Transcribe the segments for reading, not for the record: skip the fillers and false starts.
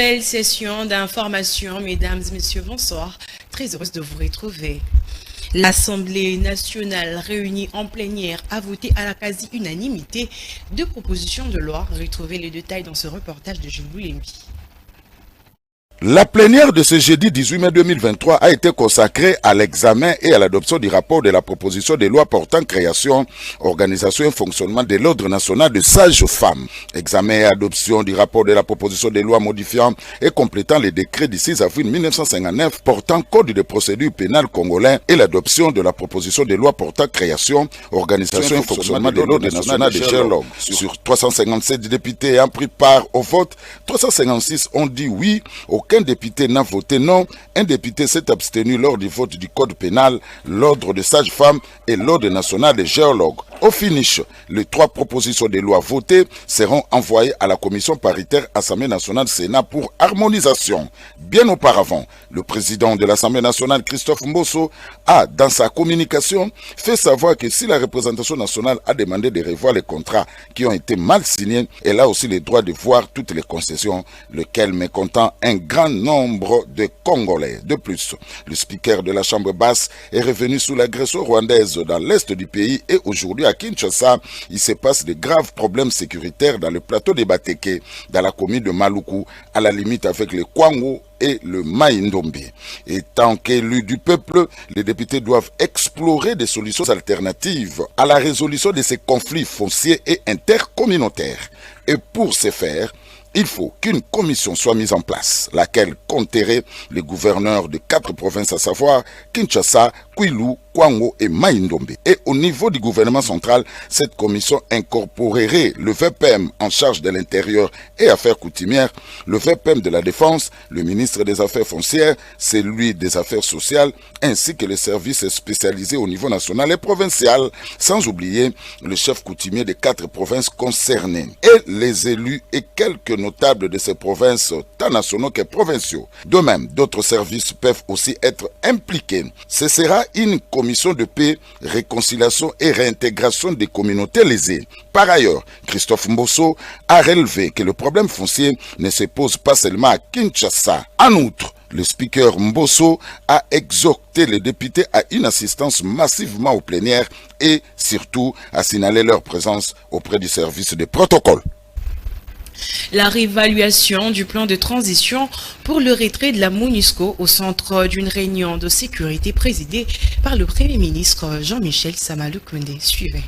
Nouvelle session d'information, mesdames et messieurs, bonsoir. Très heureuse de vous retrouver. L'Assemblée nationale réunie en plénière a voté à la quasi-unanimité deux propositions de loi. Retrouvez les détails dans ce reportage de Jules Lembi. La plénière de ce jeudi 18 mai 2023 a été consacrée à l'examen et à l'adoption du rapport de la proposition de loi portant création, organisation et fonctionnement de l'Ordre national de sages-femmes. Examen et adoption du rapport de la proposition de loi modifiant et complétant les décrets du 6 avril 1959 portant code de procédure pénale congolais et l'adoption de la proposition de loi portant création, organisation et fonctionnement de l'Ordre national de Sherlock. Sur 357 députés ayant pris part au vote, 356 ont dit oui, aucun député n'a voté non, un député s'est abstenu lors du vote du code pénal, l'ordre de sages-femmes et l'ordre national des géologues. Au finish, les trois propositions de loi votées seront envoyées à la commission paritaire Assemblée nationale Sénat pour harmonisation. Bien auparavant, le président de l'Assemblée nationale, Christophe Mbosso, a, dans sa communication, fait savoir que si la représentation nationale a demandé de revoir les contrats qui ont été mal signés, elle a aussi le droit de voir toutes les concessions, lequel mécontent un grand nombre de Congolais. De plus, le speaker de la Chambre basse est revenu sous l'agression rwandaise dans l'est du pays et aujourd'hui à Kinshasa, il se passe de graves problèmes sécuritaires dans le plateau de Bateke, dans la commune de Maluku, à la limite avec le Kwango et le Maïndombe. Étant qu'élus du peuple, les députés doivent explorer des solutions alternatives à la résolution de ces conflits fonciers et intercommunautaires. Et pour ce faire, il faut qu'une commission soit mise en place, laquelle compterait les gouverneurs de 4 provinces, à savoir Kinshasa, Kwilu, Kwango et Maïndombe. Et au niveau du gouvernement central, cette commission incorporerait le VPM en charge de l'intérieur et affaires coutumières, le VPM de la défense, le ministre des affaires foncières, celui des affaires sociales, ainsi que les services spécialisés au niveau national et provincial, sans oublier le chef coutumier des 4 provinces concernées, et les élus et quelques notables de ces provinces, tant nationaux que provinciaux. De même, d'autres services peuvent aussi être impliqués. Ce sera une commission de paix, réconciliation et réintégration des communautés lésées. Par ailleurs, Christophe Mbosso a relevé que le problème foncier ne se pose pas seulement à Kinshasa. En outre, le speaker Mbosso a exhorté les députés à une assistance massivement aux plénières et surtout à signaler leur présence auprès du service de protocole. La réévaluation du plan de transition pour le retrait de la MONUSCO au centre d'une réunion de sécurité présidée par le Premier ministre Jean-Michel Sama Lukonde. Suivez.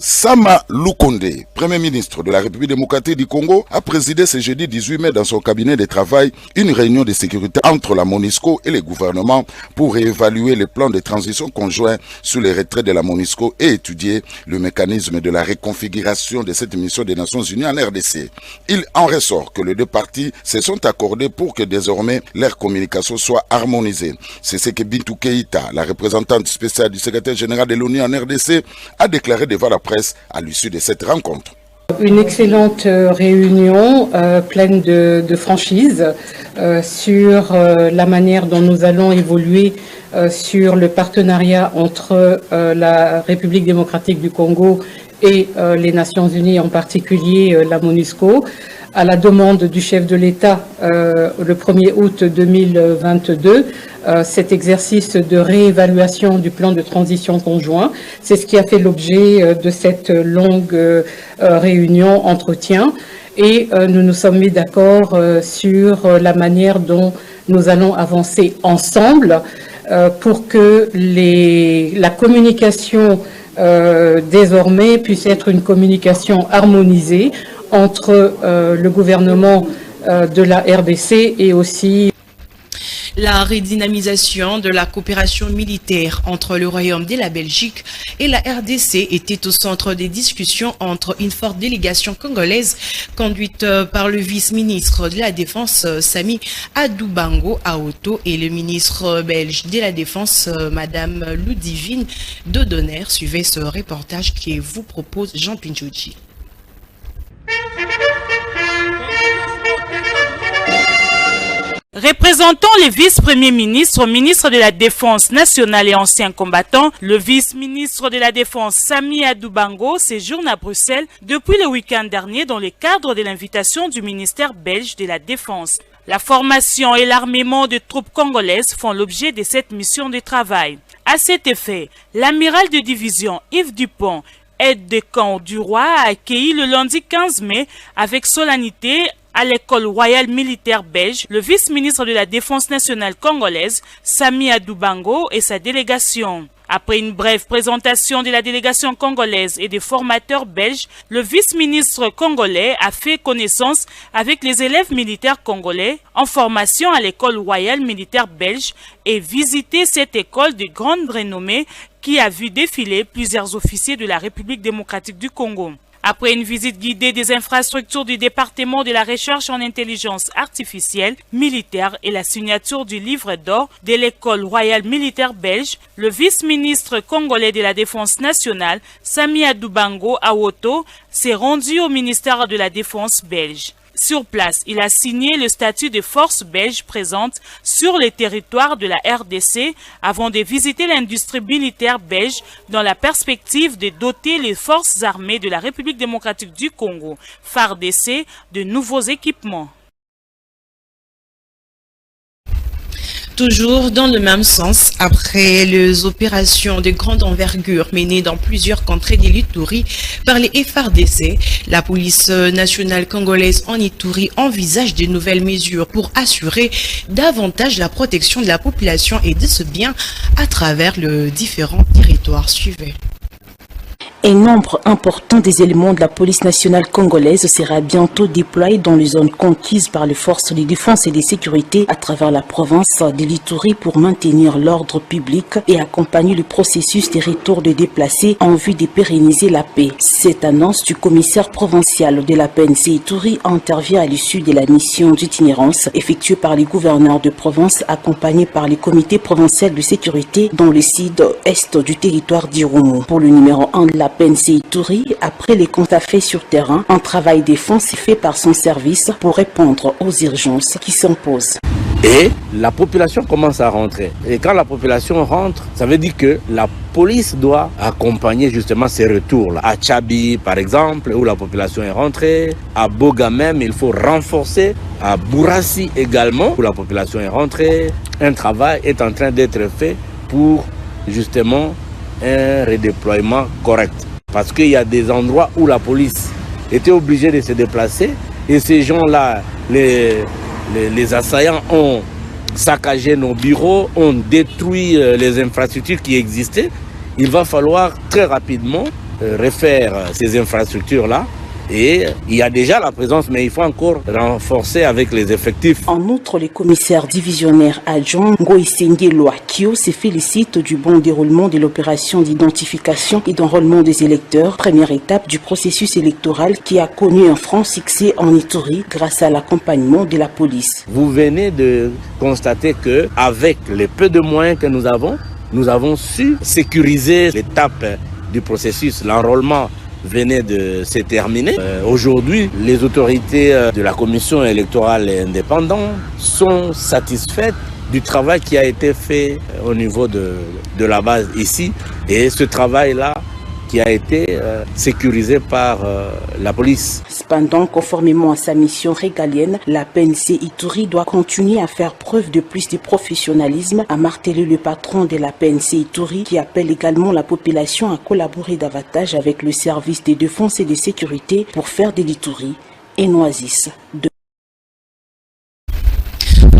Sama Lukonde, Premier ministre de la République démocratique du Congo, a présidé ce jeudi 18 mai dans son cabinet de travail une réunion de sécurité entre la MONUSCO et le gouvernement pour réévaluer les plans de transition conjoints sur les retraits de la MONUSCO et étudier le mécanisme de la reconfiguration de cette mission des Nations Unies en RDC. Il en ressort que les deux parties se sont accordées pour que désormais leur communication soit harmonisée. C'est ce que Bintou Keïta, la représentante spéciale du secrétaire général de l'ONU en RDC, a déclaré devant la presse à l'issue de cette rencontre. Une excellente réunion pleine de franchise sur la manière dont nous allons évoluer sur le partenariat entre la République démocratique du Congo et les Nations Unies, en particulier la MONUSCO, à la demande du chef de l'État le 1er août 2022, cet exercice de réévaluation du plan de transition conjoint. C'est ce qui a fait l'objet de cette longue réunion, entretien, et nous nous sommes mis d'accord sur la manière dont nous allons avancer ensemble pour que la communication désormais puisse être une communication harmonisée entre le gouvernement de la RDC et aussi la redynamisation de la coopération militaire entre le Royaume de la Belgique et la RDC était au centre des discussions entre une forte délégation congolaise conduite par le vice-ministre de la Défense Sami Adoubango Aoto et le ministre belge de la Défense Madame Ludivine Dodonner. Suivez ce reportage qui vous propose Jean Pinchouchi. Représentant les vice-premiers ministres, ministre de la Défense nationale et anciens combattants, le vice-ministre de la Défense Sami Adoubango séjourne à Bruxelles depuis le week-end dernier dans le cadre de l'invitation du ministère belge de la Défense. La formation et l'armement de troupes congolaises font l'objet de cette mission de travail. À cet effet, l'amiral de division Yves Dupont, aide de camp du roi, a accueilli le lundi 15 mai avec solennité à l'école royale militaire belge, le vice-ministre de la Défense nationale congolaise, Sami Adoubango, et sa délégation. Après une brève présentation de la délégation congolaise et des formateurs belges, le vice-ministre congolais a fait connaissance avec les élèves militaires congolais en formation à l'école royale militaire belge et visité cette école de grande renommée qui a vu défiler plusieurs officiers de la République démocratique du Congo. Après une visite guidée des infrastructures du département de la recherche en intelligence artificielle militaire et la signature du livre d'or de l'école royale militaire belge, le vice-ministre congolais de la Défense nationale, Sami Adoubango Awoto, s'est rendu au ministère de la Défense belge. Sur place, il a signé le statut de force belge présente sur le territoire de la RDC avant de visiter l'industrie militaire belge dans la perspective de doter les forces armées de la République démocratique du Congo, FARDC, de nouveaux équipements. Toujours dans le même sens, après les opérations de grande envergure menées dans plusieurs contrées de l'Ituri par les FARDC, la police nationale congolaise en Ituri envisage de nouvelles mesures pour assurer davantage la protection de la population et de ce bien à travers les différents territoires suivants. Un nombre important des éléments de la police nationale congolaise sera bientôt déployé dans les zones conquises par les forces de défense et de sécurité à travers la province de l'Ituri pour maintenir l'ordre public et accompagner le processus des retours de déplacés en vue de pérenniser la paix. Cette annonce du commissaire provincial de la PNC Ituri intervient à l'issue de la mission d'itinérance effectuée par les gouverneurs de province accompagnés par les comités provinciaux de sécurité dans le sud-est du territoire d'Irumu. Pour le numéro 1 de la PNC Ituri, après les constats faits sur terrain, un travail défense est fait par son service pour répondre aux urgences qui s'imposent. Et la population commence à rentrer. Et quand la population rentre, ça veut dire que la police doit accompagner justement ces retours-là. À Tchabi, par exemple, où la population est rentrée. À Boga même, il faut renforcer. À Bourassi également, où la population est rentrée. Un travail est en train d'être fait pour justement un redéploiement correct. Parce qu'il y a des endroits où la police était obligée de se déplacer et ces gens-là, les assaillants ont saccagé nos bureaux, ont détruit les infrastructures qui existaient. Il va falloir très rapidement refaire ces infrastructures-là. Et il y a déjà la présence, mais il faut encore renforcer avec les effectifs. En outre, le commissaire divisionnaire adjoint Ngoïsenge Loakio se félicite du bon déroulement de l'opération d'identification et d'enrôlement des électeurs, première étape du processus électoral qui a connu un franc succès en Ituri grâce à l'accompagnement de la police. Vous venez de constater qu'avec les peu de moyens que nous avons su sécuriser l'étape du processus, l'enrôlement venait de se terminer. Aujourd'hui, les autorités de la commission électorale indépendante sont satisfaites du travail qui a été fait au niveau de la base ici. Et ce travail-là qui a été sécurisé par la police. Cependant, conformément à sa mission régalienne, la PNC Ituri doit continuer à faire preuve de plus de professionnalisme, a martelé le patron de la PNC Ituri qui appelle également la population à collaborer davantage avec le service de défense et de sécurité pour faire de l'Ituri un oasis de...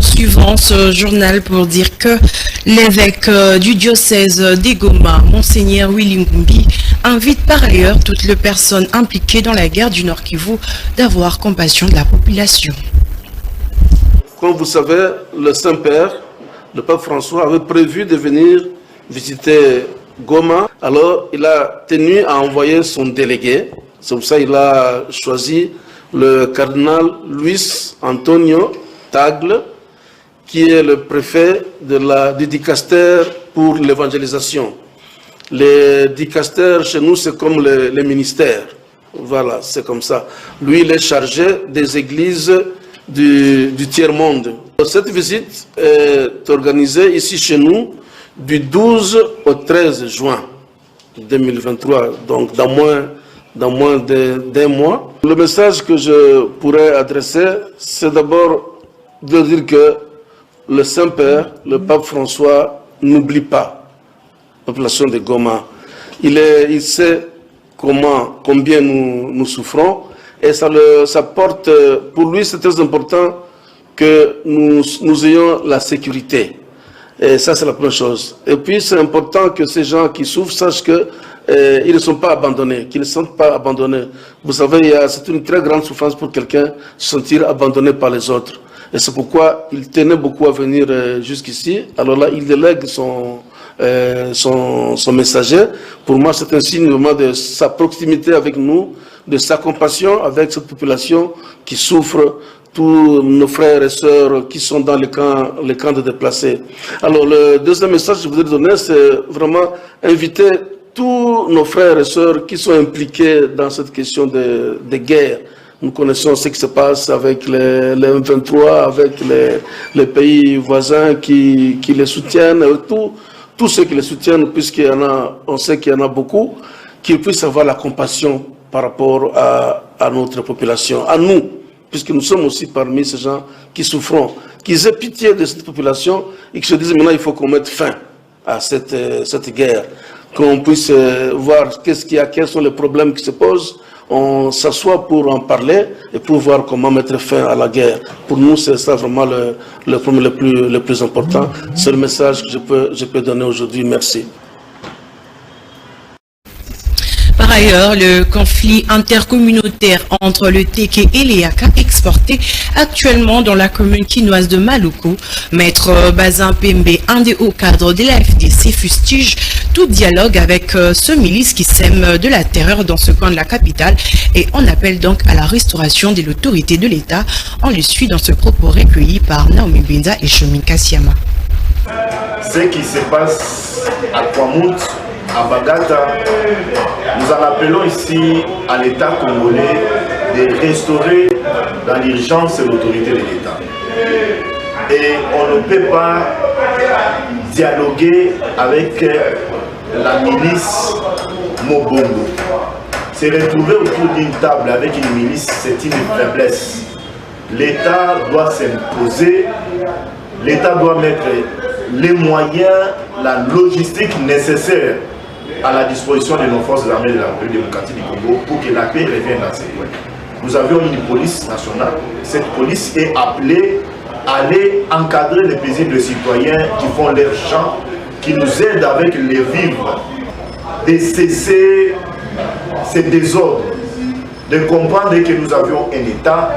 Suivant ce journal pour dire que l'évêque du diocèse d'Egoma, Monseigneur Willy Ngumbi, invite par ailleurs toutes les personnes impliquées dans la guerre du Nord Kivu d'avoir compassion de la population. Comme vous savez, le Saint-Père, le pape François, avait prévu de venir visiter Goma. Alors, il a tenu à envoyer son délégué. C'est pour ça qu'il a choisi le cardinal Luis Antonio Tagle, qui est le préfet du dicaster pour l'évangélisation. Les dicastères chez nous, c'est comme les ministères. Voilà, c'est comme ça. Lui, il est chargé des églises du tiers-monde. Cette visite est organisée ici chez nous du 12 au 13 juin 2023, donc dans moins d'un mois. Le message que je pourrais adresser, c'est d'abord de dire que le Saint-Père, le pape François, n'oublie pas la population de Goma. Il sait combien nous souffrons, et ça porte, pour lui c'est très important que nous ayons la sécurité. Et ça, c'est la première chose. Et puis, c'est important que ces gens qui souffrent sachent qu'ils ne sont pas abandonnés, qu'ils ne se sentent pas abandonnés. Vous savez, c'est une très grande souffrance pour quelqu'un se sentir abandonné par les autres. Et c'est pourquoi il tenait beaucoup à venir jusqu'ici. Alors là, il délègue son messager. Pour moi, c'est un signe vraiment de sa proximité avec nous, de sa compassion avec cette population qui souffre, tous nos frères et sœurs qui sont dans les camps de déplacés. Alors, le deuxième message que je voudrais donner, c'est vraiment inviter tous nos frères et sœurs qui sont impliqués dans cette question de guerre. Nous connaissons ce qui se passe avec les M23, avec les pays voisins qui les soutiennent, tous ceux qui les soutiennent, on sait qu'il y en a beaucoup, qu'ils puissent avoir la compassion par rapport à notre population, à nous, puisque nous sommes aussi parmi ces gens qui souffront, qu'ils aient pitié de cette population et qu'ils se disent maintenant il faut qu'on mette fin à cette guerre, qu'on puisse voir quels sont les problèmes qui se posent, on s'assoit pour en parler et pour voir comment mettre fin à la guerre. Pour nous, c'est ça vraiment le problème le plus important. C'est le message que je peux donner aujourd'hui. Merci. Par ailleurs, le conflit intercommunautaire entre le Teke et les Yaka exporté actuellement dans la commune quinoise de Maluku, Maître Bazin Pembe, un des hauts cadres de la FDC, fustige tout dialogue avec ce milice qui sème de la terreur dans ce coin de la capitale et on appelle donc à la restauration de l'autorité de l'État. On le suit dans ce propos recueilli par Naomi Binza et Chomin Kassiama. Ce qui se passe à Kwamout, à Bagata, nous en appelons ici à l'État congolais de restaurer dans l'urgence l'autorité de l'État. Et on ne peut pas dialoguer avec la milice Mobongo. Se retrouver autour d'une table avec une milice, c'est une faiblesse. L'État doit s'imposer, l'État doit mettre les moyens, la logistique nécessaire à la disposition de nos forces armées de la République démocratique du Congo pour que la paix revienne dans ces coins. Nous avions une police nationale. Cette police est appelée à aller encadrer les paisibles citoyens qui font leur champ, qui nous aident avec les vivres, de cesser ces désordres, de comprendre que nous avions un État,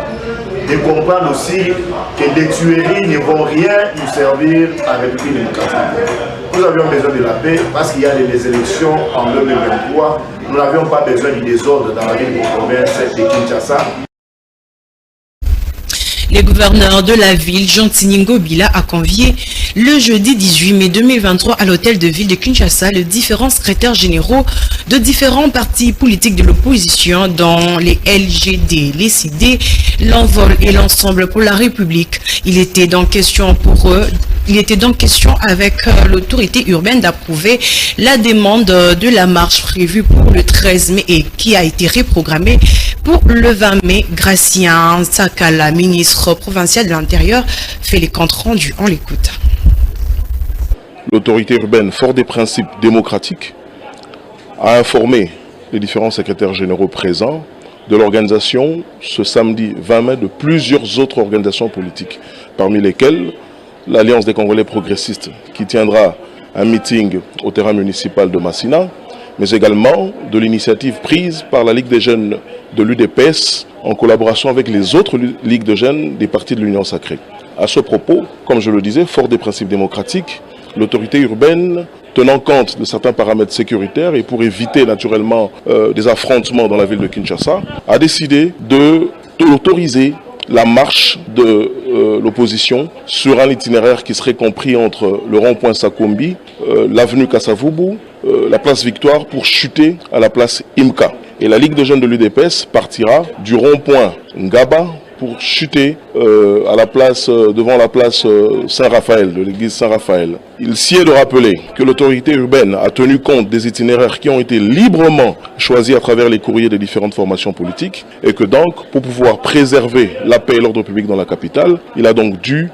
de comprendre aussi que les tueries ne vont rien nous servir à la République démocratique. Nous avions besoin de la paix parce qu'il y a les élections en 2023. Nous n'avions pas besoin du désordre dans la ville de province de Kinshasa. Le gouverneur de la ville, Jean Tsiningo Bila, a convié le jeudi 18 mai 2023 à l'hôtel de ville de Kinshasa les différents secrétaires généraux de différents partis politiques de l'opposition dont les LGD, les CD, l'Envol et l'Ensemble pour la République. Il était donc question pour eux. Il était donc question avec l'autorité urbaine d'approuver la demande de la marche prévue pour le 13 mai et qui a été reprogrammée pour le 20 mai. Gracien Sakala, ministre provincial de l'Intérieur, fait les comptes rendus. On l'écoute. L'autorité urbaine, fort des principes démocratiques, a informé les différents secrétaires généraux présents de l'organisation ce samedi 20 mai de plusieurs autres organisations politiques, parmi lesquelles l'Alliance des Congolais progressistes qui tiendra un meeting au terrain municipal de Massina, mais également de l'initiative prise par la Ligue des jeunes de l'UDPS en collaboration avec les autres ligues de jeunes des partis de l'Union sacrée. À ce propos, comme je le disais, fort des principes démocratiques, l'autorité urbaine, tenant compte de certains paramètres sécuritaires et pour éviter naturellement des affrontements dans la ville de Kinshasa, a décidé d'autoriser la marche de l'opposition sur un itinéraire qui serait compris entre le rond-point Sakombi, l'avenue Kassavubu, la place Victoire pour chuter à la place Imka. Et la Ligue de jeunes de l'UDPS partira du rond-point Ngaba pour chuter à la place, devant la place Saint-Raphaël, de l'église Saint-Raphaël. Il sied de rappeler que l'autorité urbaine a tenu compte des itinéraires qui ont été librement choisis à travers les courriers des différentes formations politiques et que donc, pour pouvoir préserver la paix et l'ordre public dans la capitale, il a donc dû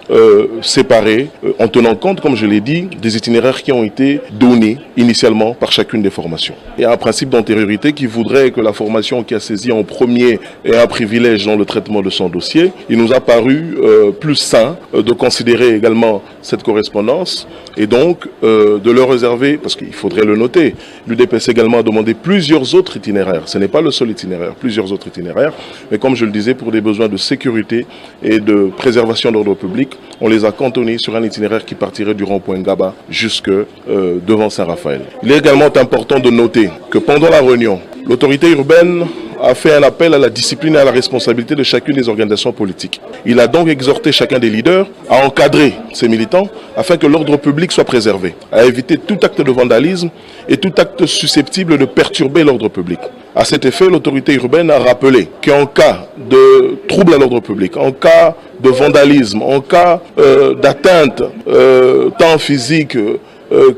séparer, en tenant compte, comme je l'ai dit, des itinéraires qui ont été donnés initialement par chacune des formations. Il y a un principe d'antériorité qui voudrait que la formation qui a saisi en premier ait un privilège dans le traitement de son dossier. Il nous a paru plus sain de considérer également cette correspondance et donc de le réserver, parce qu'il faudrait le noter, l'UDPS également a demandé plusieurs autres itinéraires. Ce n'est pas le seul itinéraire, plusieurs autres itinéraires, mais comme je le disais, pour des besoins de sécurité et de préservation de l'ordre public, on les a cantonnés sur un itinéraire qui partirait du rond-point Gaba jusque devant Saint-Raphaël. Il est également important de noter que pendant la réunion, l'autorité urbaine a fait un appel à la discipline et à la responsabilité de chacune des organisations politiques. Il a donc exhorté chacun des leaders à encadrer ses militants afin que l'ordre public soit préservé, à éviter tout acte de vandalisme et tout acte susceptible de perturber l'ordre public. À cet effet, l'autorité urbaine a rappelé qu'en cas de trouble à l'ordre public, en cas de vandalisme, en cas d'atteinte tant physique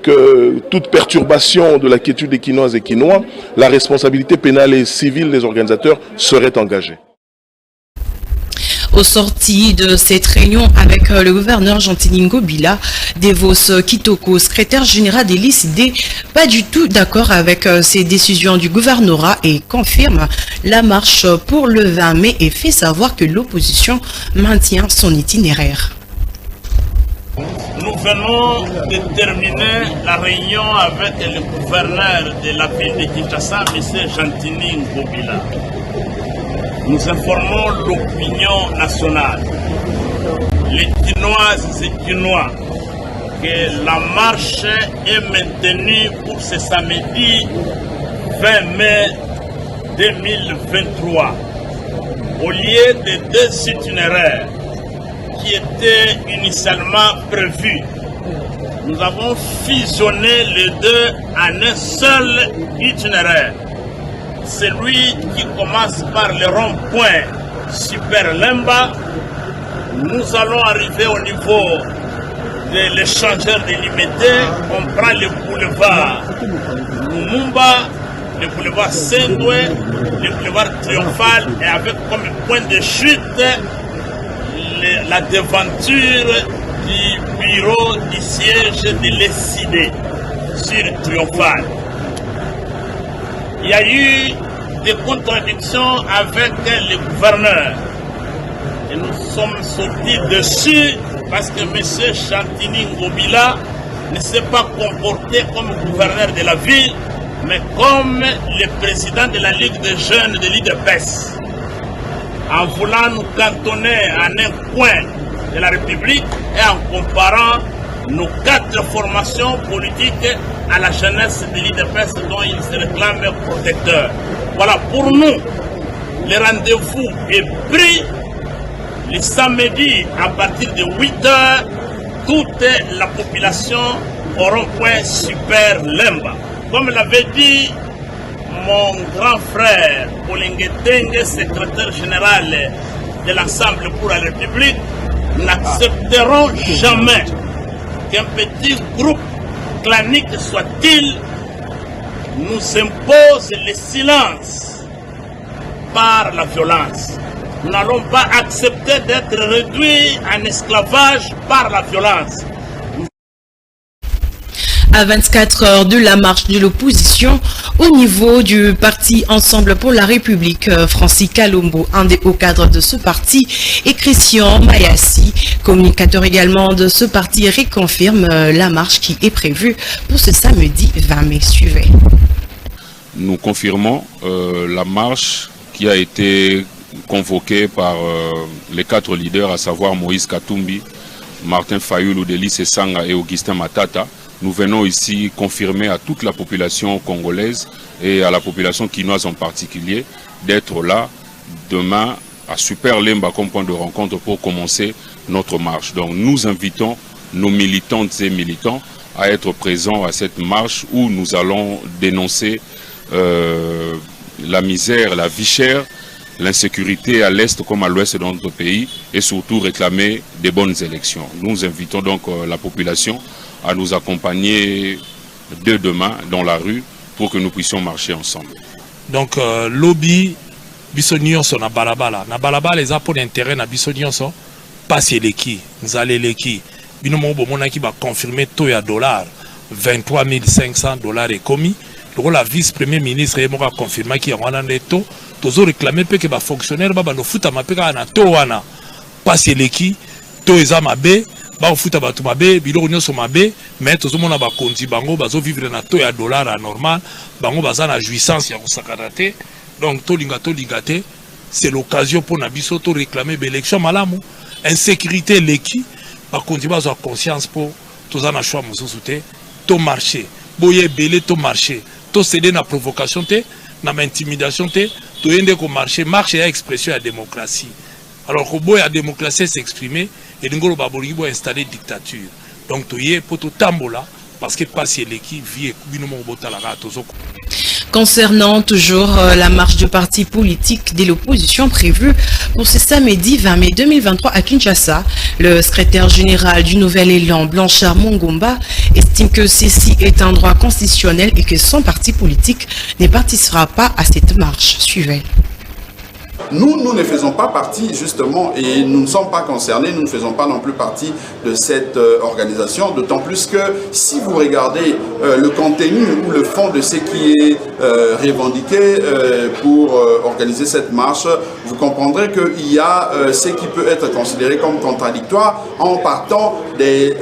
que toute perturbation de la quiétude des Quinoises et Quinois, la responsabilité pénale et civile des organisateurs serait engagée. Au sorti de cette réunion avec le gouverneur Gentini Ngobila, Devos Kitoko, secrétaire général des LICD, pas du tout d'accord avec ces décisions du gouvernorat et confirme la marche pour le 20 mai et fait savoir que l'opposition maintient son itinéraire. Nous venons de terminer la réunion avec le gouverneur de la ville de Kinshasa, M. Gentini Ngobila. Nous informons l'opinion nationale, les Quinoises et Quinois, que la marche est maintenue pour ce samedi 20 mai 2023. Au lieu des deux itinéraires qui étaient initialement prévus, nous avons fusionné les deux en un seul itinéraire. Celui qui commence par le rond-point Super Lemba, nous allons arriver au niveau de l'échangeur délimité, on prend le boulevard Lumumba, le boulevard Sendoué, le boulevard Triomphal et avec comme point de chute la devanture du bureau du siège de l'ECD sur Triomphal. Il y a eu des contradictions avec le gouverneur et nous sommes sortis dessus parce que M. Gentini Ngobila ne s'est pas comporté comme gouverneur de la ville mais comme le président de la Ligue des jeunes de l'UDPS, en voulant nous cantonner en un coin de la République et en comparant nos 4 formations politiques à la jeunesse de l'UDPS dont il se réclame protecteur. Voilà, pour nous, le rendez-vous est pris le samedi à partir de 8h, toute la population au rond-point Super Lemba. Comme l'avait dit mon grand frère Polingetenge, secrétaire général de l'Ensemble pour la République, n'accepteront jamais qu'un petit groupe clanique soit-il nous impose le silence par la violence. Nous n'allons pas accepter d'être réduits en esclavage par la violence. À 24 heures de la marche de l'opposition, au niveau du parti Ensemble pour la République, Francis Kalombo, un des hauts cadres de ce parti, et Christian Mayassi, communicateur également de ce parti, reconfirme la marche qui est prévue pour ce samedi 20 mai. Suivez. Nous confirmons la marche qui a été convoquée par les 4 leaders, à savoir Moïse Katumbi, Martin Fayoulou, Délice Sanga et Augustin Matata. Nous venons ici confirmer à toute la population congolaise et à la population quinoise en particulier d'être là demain à Super Lemba comme point de rencontre pour commencer notre marche. Donc nous invitons nos militantes et militants à être présents à cette marche où nous allons dénoncer la misère, la vie chère, l'insécurité à l'est comme à l'ouest de notre pays et surtout réclamer des bonnes élections. Nous invitons donc la population à nous accompagner dès demain dans la rue pour que nous puissions marcher ensemble. Donc lobby biso nyonso na balabala eza pour l'intérêt na biso nyonso passer leki nzale leki bino mo bomonaki ba confirmer taux ya dollar 23 500 $ et commis. Donc la vice-premier ministre est confirmé qu'il y a un taux. Tozo réclamer que les fonctionnaires ba no futa mapeka na taux wana passer leki taux eza mabe ba futa batu mabe biloko nyonso mabe mais tozo mona ba konti bango bazo vivre na taux ya dollar anormal bango baza na jouissance ya kosakarate. Donc to ligate c'est l'occasion pour nabiso to réclamer l'élection malamu insécurité leki ba konti bazo conscience pour toza na choix mususu te to marché boye belé to marché to céder na provocation te na intimidation te to yende ko marché ya expression ya démocratie alors que boye la démocratie s'exprimer et ngolo baboli bo installer dictature donc to yé poto tambola parce que passer l'équipe vie bino mo botala ka tozoko. Concernant toujours la marche de partis politiques de l'opposition prévue pour ce samedi 20 mai 2023 à Kinshasa, le secrétaire général du Nouvel Élan, Blanchard Mongomba, estime que ceci est un droit constitutionnel et que son parti politique ne participera pas à cette marche. Suivez. Nous ne faisons pas partie justement et nous ne sommes pas concernés, nous ne faisons pas non plus partie de cette organisation, d'autant plus que si vous regardez le contenu ou le fond de ce qui est revendiqué pour organiser cette marche, vous comprendrez qu'il y a ce qui peut être considéré comme contradictoire en partant des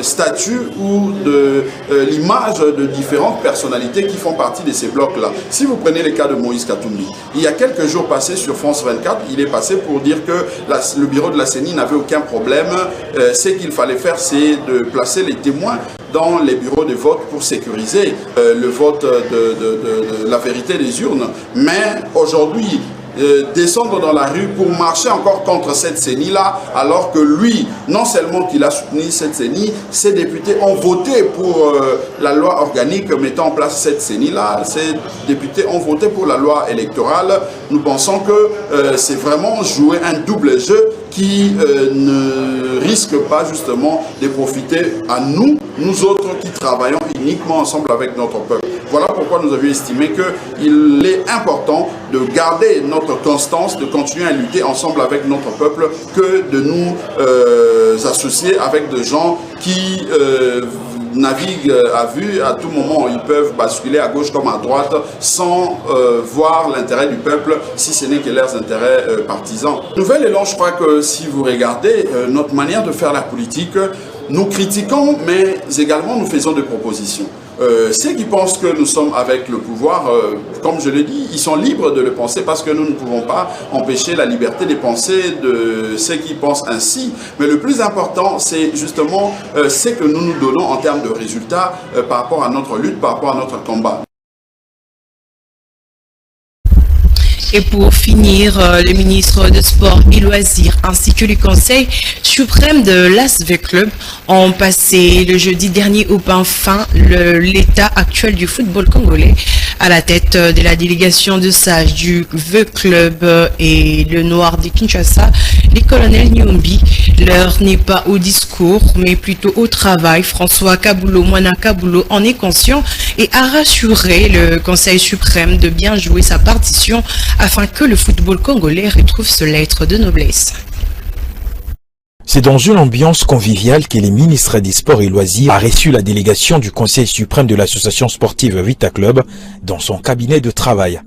statuts ou de l'image de différentes personnalités qui font partie de ces blocs-là. Si vous prenez le cas de Moïse Katumbi, il y a quelques jours passés sur France 24, il est passé pour dire que le bureau de la CENI n'avait aucun problème. Ce qu'il fallait faire, c'est de placer les témoins dans les bureaux de vote pour sécuriser le vote de la vérité des urnes. Mais aujourd'hui, descendre dans la rue pour marcher encore contre cette CENI-là, alors que lui, non seulement qu'il a soutenu cette CENI, ses députés ont voté pour la loi organique mettant en place cette CENI-là, ces députés ont voté pour la loi électorale. Nous pensons que c'est vraiment jouer un double jeu qui ne risque pas justement de profiter à nous autres qui travaillons uniquement ensemble avec notre peuple. Voilà pourquoi nous avions estimé qu'il est important de garder notre constance, de continuer à lutter ensemble avec notre peuple, que de nous associer avec des gens qui naviguent à vue. À tout moment, ils peuvent basculer à gauche comme à droite sans voir l'intérêt du peuple, si ce n'est que leurs intérêts partisans. Nouvel Élan, je crois que si vous regardez notre manière de faire la politique, nous critiquons, mais également nous faisons des propositions. Ceux qui pensent que nous sommes avec le pouvoir, comme je l'ai dit, ils sont libres de le penser parce que nous ne pouvons pas empêcher la liberté de penser de ceux qui pensent ainsi. Mais le plus important, c'est justement ce que nous nous donnons en termes de résultats par rapport à notre lutte, par rapport à notre combat. Et pour finir, le ministre des Sports et Loisirs ainsi que le Conseil suprême de l'ASV Club ont passé le jeudi dernier au pain fin l'état actuel du football congolais. À la tête de la délégation de sages du V Club et le Noir de Kinshasa, les colonels Nyombi, l'heure n'est pas au discours mais plutôt au travail. François Kaboulou, Moana Kaboulou en est conscient et a rassuré le Conseil suprême de bien jouer sa partition afin que le football congolais retrouve ce lettre de noblesse. C'est dans une ambiance conviviale que les ministres des Sports et Loisirs a reçu la délégation du Conseil suprême de l'association sportive Vita Club dans son cabinet de travail.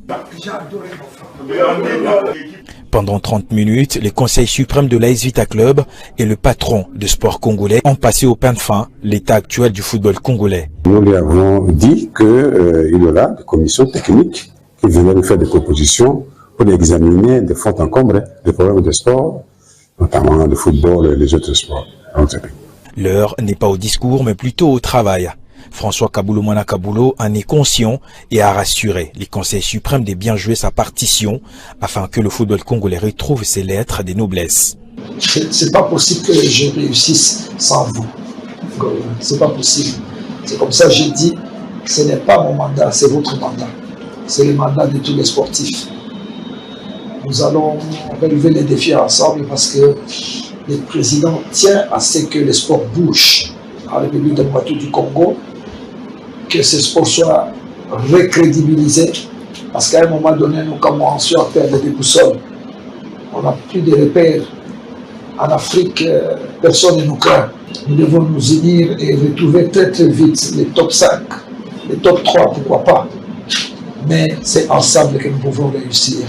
Pendant 30 minutes, le Conseil suprême de l'AS Vita Club et le patron de sport congolais ont passé au pain de fin l'état actuel du football congolais. Nous lui avons dit qu'il y aura des commissions techniques qui venaient nous faire des propositions pour examiner de fond en comble les problèmes de sport, notamment le football et les autres sports. L'heure n'est pas au discours, mais plutôt au travail. François Kaboulou Moana Kaboulou en est conscient et a rassuré les conseils suprêmes de bien jouer sa partition afin que le football congolais retrouve ses lettres de noblesse. C'est pas possible que je réussisse sans vous. C'est pas possible. C'est comme ça que j'ai dit, ce n'est pas mon mandat, c'est votre mandat. C'est le mandat de tous les sportifs. nous allons relever les défis ensemble parce que le président tient à ce que le sport bouge en République démocratique du Congo, que ce sport soit recrédibilisé, parce qu'à un moment donné, nous commençons à perdre des boussoles. On n'a plus de repères. En Afrique, personne ne nous craint. Nous devons nous unir et retrouver très très vite les top 5, les top 3, pourquoi pas. Mais c'est ensemble que nous pouvons réussir.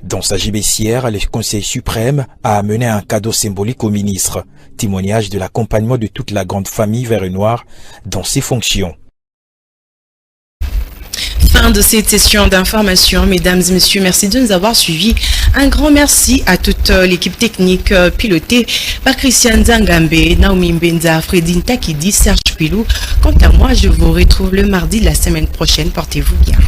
Dans sa gibecière, le Conseil suprême a amené un cadeau symbolique au ministre, témoignage de l'accompagnement de toute la grande famille vert noir dans ses fonctions. Fin de cette session d'information, mesdames et messieurs, merci de nous avoir suivis. Un grand merci à toute l'équipe technique pilotée par Christian Zangambe, Naomi Mbenza, Fredine Takidi, Serge Pilou. Quant à moi, je vous retrouve le mardi de la semaine prochaine. Portez-vous bien.